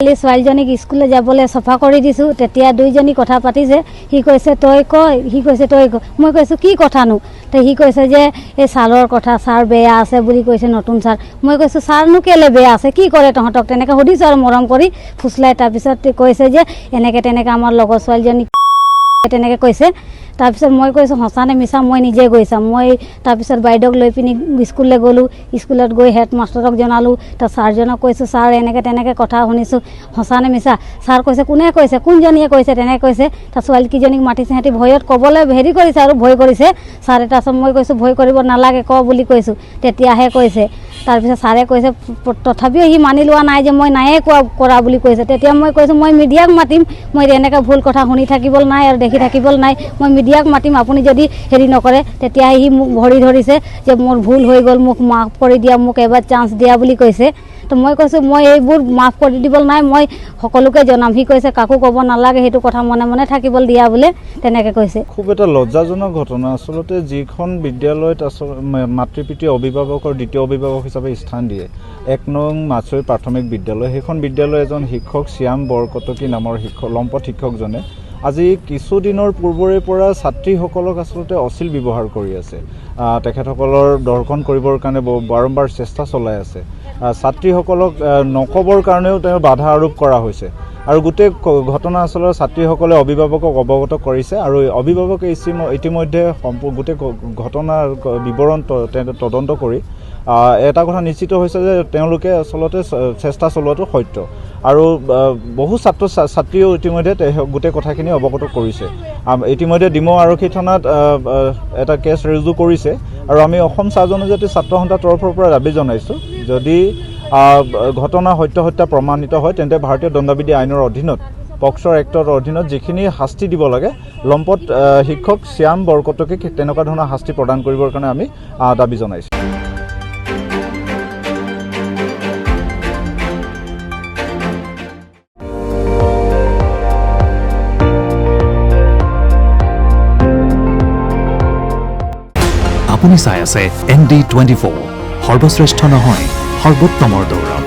ছোৱালীজনীক স্কুললৈ যাবলৈ চফা কৰি দিছোঁ। তেতিয়া দুইজনী কথা পাতিছে। সি কৈছে তই কয়, সি কৈছে তই কয়। মই কৈছোঁ কি কথানো? তো সি কৈছে যে এই ছাৰৰ কথা, ছাৰ বেয়া আছে বুলি কৈছে, নতুন ছাৰ। মই কৈছোঁ ছাৰনো কেলৈ বেয়া আছে, কি কৰে তহঁতক? তেনেকৈ সুধিছোঁ আৰু মৰম কৰি ফুচলাই। তাৰপিছত কৈছে যে এনেকৈ তেনেকৈ আমাৰ লগৰ ছোৱালীজনী তেনেকৈ কৈছে। তাৰপিছত মই কৈছোঁ সঁচানে মিছা মই নিজে গৈ চাম। মই তাৰপিছত বাইদেউক লৈ পিনি স্কুললৈ গ'লোঁ। স্কুলত গৈ হেডমাষ্টাৰক জনালোঁ। তাৰ ছাৰজনক কৈছোঁ ছাৰ এনেকৈ তেনেকৈ কথা শুনিছোঁ, সঁচানে মিছা? ছাৰ কৈছে কোনে কৈছে, কোনজনীয়ে কৈছে? তেনেকৈ কৈছে। তাৰ ছোৱালীকেইজনীক মাতিছে, সিহঁতি ভয়ত ক'বলৈ হেৰি কৰিছে আৰু ভয় কৰিছে ছাৰে। তাৰপিছত মই কৈছোঁ ভয় কৰিব নালাগে, ক বুলি কৈছোঁ। তেতিয়াহে কৈছে। তাৰপিছত ছাৰে কৈছে, তথাপিও সি মানি লোৱা নাই যে মই নায়ে কৰা বুলি কৈছে। তেতিয়া মই কৈছোঁ মই মিডিয়াক মাতিম, মই এনেকৈ ভুল কথা শুনি থাকিবলৈ নাই আৰু দেখি থাকিবলৈ নাই, মই মিডিয়াক মাতিম। আপুনি যদি হেৰি নকৰে, তেতিয়া সি মোক ভৰি ধৰিছে যে মোৰ ভুল হৈ গ'ল, মোক মাফ কৰি দিয়া, মোক এবাৰ চান্স দিয়া বুলি কৈছে। তো মই কৈছোঁ মই এইবোৰ মাফ কৰি দিবলৈ নাই, মই সকলোকে জনাম। সি কৈছে কাকো ক'ব নালাগে, সেইটো কথা মনে মনে থাকিবলৈ দিয়া বোলে, তেনেকৈ কৈছে। খুব এটা লজ্জাজনক ঘটনা। আচলতে যিখন বিদ্যালয়ত মাতৃ পিতৃ অভিভাৱকৰ দ্বিতীয় অভিভাৱক হিচাপে স্থান দিয়ে, ১ নং মাছৈ প্ৰাথমিক বিদ্যালয়, সেইখন বিদ্যালয়ৰ এজন শিক্ষক শ্যাম বৰকটকী নামৰ লম্পট শিক্ষকজনে আজি কিছুদিনৰ পূৰ্বৰে পৰা ছাত্ৰীসকলক আচলতে অশ্লীল ব্যৱহাৰ কৰি আছে। তেখেতসকলৰ দৰ্শন কৰিবৰ কাৰণে বাৰম্বাৰ চেষ্টা চলাই আছে। ছাত্ৰীসকলক নক'বৰ কাৰণেও তেওঁ বাধা আৰোপ কৰা হৈছে। আৰু গোটেই ঘটনা আচলতে ছাত্ৰীসকলে অভিভাৱকক অৱগত কৰিছে আৰু অভিভাৱকে ইতিমধ্যে গোটেই ঘটনাৰ বিৱৰণ তদন্ত কৰি এটা কথা নিশ্চিত হৈছে যে তেওঁলোকে আচলতে চেষ্টা চলোৱাটো সত্য। আৰু বহু ছাত্ৰীও ইতিমধ্যে গোটেই কথাখিনি অৱগত কৰিছে। ইতিমধ্যে ডিমৌ আৰক্ষী থানাত এটা কেছ ৰুজু কৰিছে। আৰু আমি অসম চাহ জনজাতি ছাত্ৰ সন্থাৰ তৰফৰ পৰা দাবী জনাইছোঁ, যদি ঘটনা সত্য প্ৰমাণিত হয় তেন্তে ভাৰতীয় দণ্ডবিধি আইনৰ অধীনত, পক্সৰ এক্টৰ অধীনত যিখিনি শাস্তি দিব লাগে, লম্পট শিক্ষক শ্যাম বৰকটকীক তেনেকুৱা ধৰণৰ শাস্তি প্ৰদান কৰিবৰ কাৰণে আমি দাবী জনাইছোঁ। আপুনি চাই আছে ND24, সৰ্বশ্ৰেষ্ঠ নহয় সৰ্বোত্তমৰ দৌৰ।